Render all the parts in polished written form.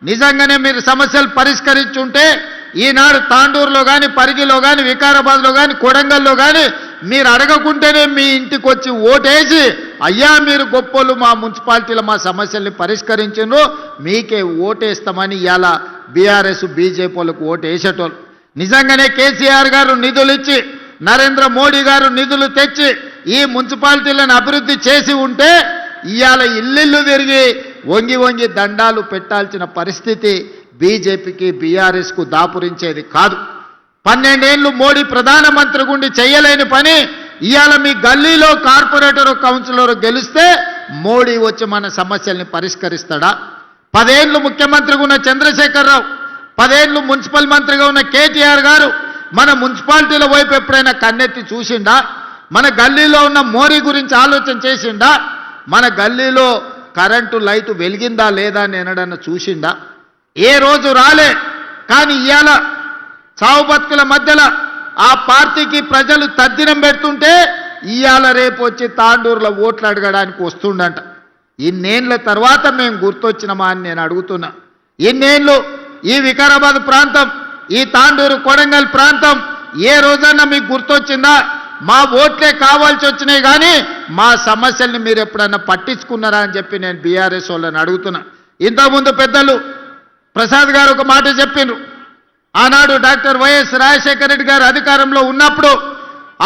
నిజంగానే మీరు సమస్యలు పరిష్కరించుంటే ఈనాడు తాండూరులో కానీ, పరిగిలో కానీ, వికారాబాద్లో కానీ, కొడంగల్లో కానీ మీరు అడగకుంటేనే మీ ఇంటికి వచ్చి ఓటేసి అయ్యా మీరు గొప్పోళ్ళు, మా మున్సిపాలిటీలో మా సమస్యల్ని పరిష్కరించారు, మీకే ఓటేస్తామని ఇవాళ బీఆర్ఎస్ బీజేపీ వాళ్ళకు ఓటు వేసేటోళ్ళు. నిజంగానే కేసీఆర్ గారు నిధులు ఇచ్చి, నరేంద్ర మోడీ గారు నిధులు తెచ్చి ఈ మున్సిపాలిటీలను అభివృద్ధి చేసి ఉంటే ఇవాళ ఇల్లు తిరిగి వంగి వంగి దండాలు పెట్టాల్సిన పరిస్థితి బీజేపీకి బీఆర్ఎస్కు దాపురించేది కాదు. 12 ఏళ్ళు మోడీ ప్రధానమంత్రి గుండి చేయలేని పని ఇవాళ మీ గల్లీలో కార్పొరేటర్ కౌన్సిలర్ గెలిస్తే మోడీ వచ్చి మన సమస్యల్ని పరిష్కరిస్తాడా? 10 ఏళ్ళు ముఖ్యమంత్రిగా ఉన్న చంద్రశేఖరరావు, 10 ఏళ్ళు మున్సిపల్ మంత్రిగా ఉన్న కేటీఆర్ గారు మన మున్సిపాలిటీల వైపు ఎప్పుడైనా కన్నెత్తి చూసిండా? మన గల్లీలో ఉన్న మోరీ గురించి ఆలోచన చేసిండా? మన గల్లీలో కరెంటు లైటు వెలిగిందా లేదా అని ఎన్నడన్నా చూసిండా? ఏ రోజు రాలే. కానీ ఇవాళ చావు బతుకుల మధ్యలో ఆ పార్టీకి ప్రజలు తద్దినం పెడుతుంటే ఇవాళ రేపు వచ్చి తాండూరులో ఓట్లు అడగడానికి వస్తుండంట. ఇన్నేళ్ల తర్వాత మేము గుర్తొచ్చినమా అని నేను అడుగుతున్నా. ఇన్నేళ్ళు ఈ వికారాబాద్ ప్రాంతం, ఈ తాండూరు కొడంగల్ ప్రాంతం ఏ రోజన్నా మీకు గుర్తొచ్చిందా? మా ఓట్లే కావాల్సి వచ్చినాయి కానీ మా సమస్యల్ని మీరు ఎప్పుడన్నా పట్టించుకున్నారా అని చెప్పి నేను బీఆర్ఎస్ వాళ్ళని అడుగుతున్నా. ఇంతకుముందు పెద్దలు ప్రసాద్ గారు ఒక మాట చెప్పిండ్రు. ఆనాడు డాక్టర్ వైఎస్ రాజశేఖర రెడ్డి గారు అధికారంలో ఉన్నప్పుడు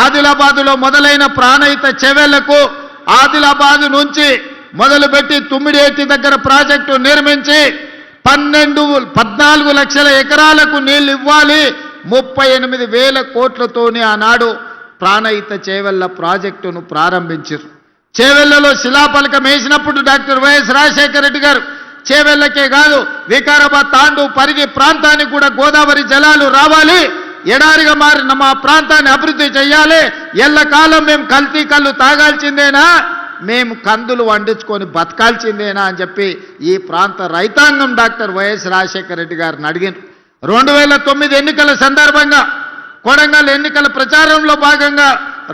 ఆదిలాబాదులో మొదలైన ప్రాణహిత చెవెళ్లకు ఆదిలాబాదు నుంచి మొదలుపెట్టి తుమ్మిడేటి దగ్గర ప్రాజెక్టు నిర్మించి 14 లక్షల ఎకరాలకు నీళ్లు ఇవ్వాలి, 38,000 కోట్లతోనే ఆనాడు ప్రాణహిత చేవెళ్ల ప్రాజెక్టును ప్రారంభించారు. చేవెళ్లలో శిలాఫలకం వేసినప్పుడు డాక్టర్ వైఎస్ రాజశేఖర రెడ్డి గారు చేవెళ్లకే కాదు వికారాబాద్, తాండూ, పరిగి ప్రాంతానికి కూడా గోదావరి జలాలు రావాలి, ఎడారిగా మారిన మా ప్రాంతాన్ని అభివృద్ధి చేయాలి, ఎల్లకాలం మేము కల్తీ కళ్ళు తాగాల్సిందేనా, మేము కందులు వండించుకొని బతకాల్సిందేనా అని చెప్పి ఈ ప్రాంత రైతాంగం డాక్టర్ వైఎస్ రాజశేఖర రెడ్డి గారిని అడిగారు. 2009 ఎన్నికల సందర్భంగా కొడంగల్ ఎన్నికల ప్రచారంలో భాగంగా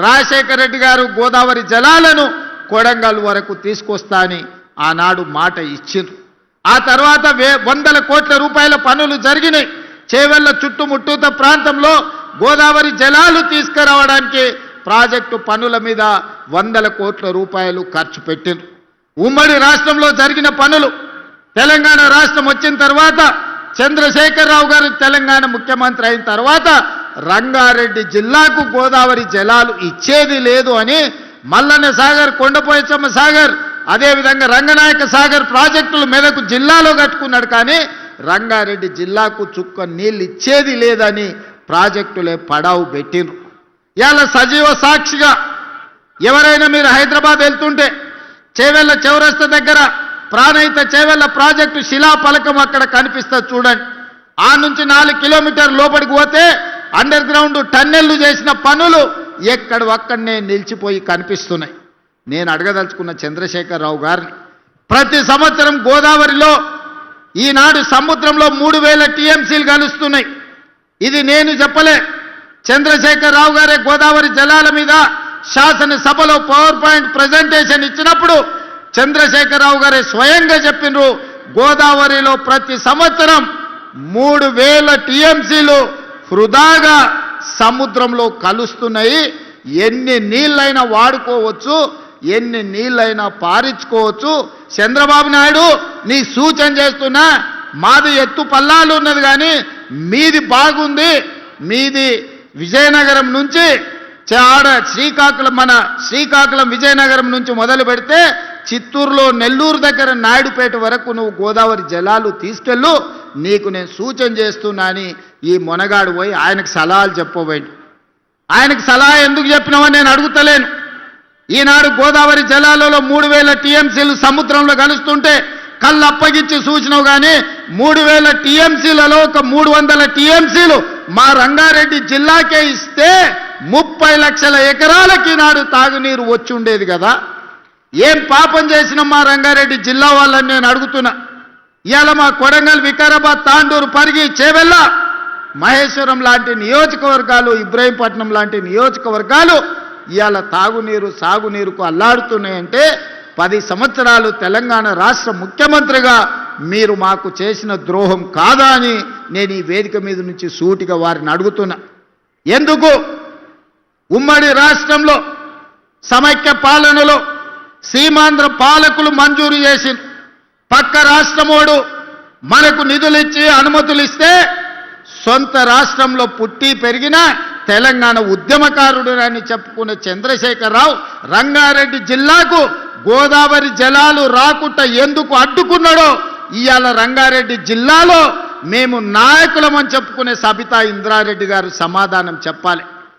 రాజశేఖర రెడ్డి గారు గోదావరి జలాలను కొడంగల్ వరకు తీసుకొస్తా అని ఆనాడు మాట ఇచ్చిండ్రు. ఆ తర్వాత 100 కోట్ల రూపాయల పనులు జరిగినాయి. చేవెళ్ల చుట్టుముట్టూత ప్రాంతంలో గోదావరి జలాలు తీసుకురావడానికి ప్రాజెక్టు పనుల మీద 100 కోట్ల రూపాయలు ఖర్చు పెట్టిండ్రు. ఉమ్మడి రాష్ట్రంలో జరిగిన పనులు, తెలంగాణ రాష్ట్రం వచ్చిన తర్వాత చంద్రశేఖరరావు గారు తెలంగాణ ముఖ్యమంత్రి అయిన తర్వాత రంగారెడ్డి జిల్లాకు గోదావరి జలాలు ఇచ్చేది లేదు అని మల్లన్న సాగర్, కొండపోచమ్మ సాగర్, అదేవిధంగా రంగనాయక సాగర్ ప్రాజెక్టులు మెదకు జిల్లాలో కట్టుకున్నాడు. కానీ రంగారెడ్డి జిల్లాకు చుక్క నీళ్ళు ఇచ్చేది లేదని ప్రాజెక్టులే పడావు పెట్టిండ్రు. ఇలా సజీవ సాక్షిగా ఎవరైనా మీరు హైదరాబాద్ వెళ్తుంటే చేవెళ్ల చౌరస్తా దగ్గర ప్రాణహిత చేవెళ్ల ప్రాజెక్టు శిలాఫలకం అక్కడ కనిపిస్తుంది చూడండి. ఆ నుంచి 4 కిలోమీటర్ల లోపలికి పోతే అండర్ గ్రౌండ్ టన్నెళ్లు చేసిన పనులు ఎక్కడొక్కడనే నిలిచిపోయి కనిపిస్తున్నాయి. నేను అడగదలుచుకున్న చంద్రశేఖరరావు గారిని, ప్రతి సంవత్సరం గోదావరిలో ఈనాడు సముద్రంలో 3,000 టీఎంసీలు కలుస్తున్నాయి. ఇది నేను చెప్పలే, చంద్రశేఖరరావు గారే గోదావరి జలాల మీద శాసనసభలో పవర్ పాయింట్ ప్రజెంటేషన్ ఇచ్చినప్పుడు చంద్రశేఖరరావు గారే స్వయంగా చెప్పినారు, గోదావరిలో ప్రతి సంవత్సరం 3,000 టీఎంసీలు వృధాగా సముద్రంలో కలుస్తున్నాయి, ఎన్ని నీళ్ళైనా వాడుకోవచ్చు, ఎన్ని నీళ్ళైనా పారించుకోవచ్చు. చంద్రబాబు నాయుడు నీ సూచన చేస్తున్నా, మాది ఎత్తు పల్లాలు ఉన్నది కానీ మీది బాగుంది, మీది విజయనగరం నుంచి శ్రీకాకుళం, మన శ్రీకాకుళం విజయనగరం నుంచి మొదలు పెడితే చిత్తూరులో నెల్లూరు దగ్గర నాయుడుపేట వరకు నువ్వు గోదావరి జలాలు తీసుకెళ్ళు, నీకు నేను సూచన చేస్తున్నా అని ఈ మొనగాడు పోయి ఆయనకు సలహాలు చెప్పబోయాడు. ఆయనకు సలహా ఎందుకు చెప్పినావని నేను అడుగుతలేను. ఈనాడు గోదావరి జలాలలో 3,000 టీఎంసీలు సముద్రంలో కలుస్తుంటే కళ్ళు అప్పగించి సూచనవు కానీ 3,000 టీఎంసీలలో ఒక 300 టీఎంసీలు మా రంగారెడ్డి జిల్లాకే ఇస్తే 30 లక్షల ఎకరాలకి ఈనాడు తాగునీరు వచ్చి ఉండేది కదా. ఏం పాపం చేసిన మా రంగారెడ్డి జిల్లా వాళ్ళని నేను అడుగుతున్నా. ఇవాళ మా కొడంగల్, వికారాబాద్, తాండూరు, పరిగి, చేవెళ్ల, మహేశ్వరం లాంటి నియోజకవర్గాలు, ఇబ్రహీంపట్నం లాంటి నియోజకవర్గాలు ఇవాళ తాగునీరు, సాగునీరుకు అల్లాడుతున్నాయంటే 10 సంవత్సరాలు తెలంగాణ రాష్ట్ర ముఖ్యమంత్రిగా మీరు మాకు చేసిన ద్రోహం కాదా అని నేను ఈ వేదిక మీద నుంచి సూటిగా వారిని అడుగుతున్నా. ఎందుకు ఉమ్మడి రాష్ట్రంలో సమైక్య పాలనలో సీమాంధ్ర పాలకులు మంజూరు చేసి పక్క రాష్ట్రమోడు మనకు నిధులు ఇచ్చి అనుమతులు ఇస్తే సొంత రాష్ట్రంలో పుట్టి పెరిగిన తెలంగాణ ఉద్యమకారుడు అని చెప్పుకునే చంద్రశేఖరరావు రంగారెడ్డి జిల్లాకు గోదావరి జలాలు రాకుండా ఎందుకు అడ్డుకున్నాడో ఇవాళ రంగారెడ్డి జిల్లాలో మేము నాయకులమని చెప్పుకునే సబితా ఇంద్రారెడ్డి గారు సమాధానం చెప్పాలి.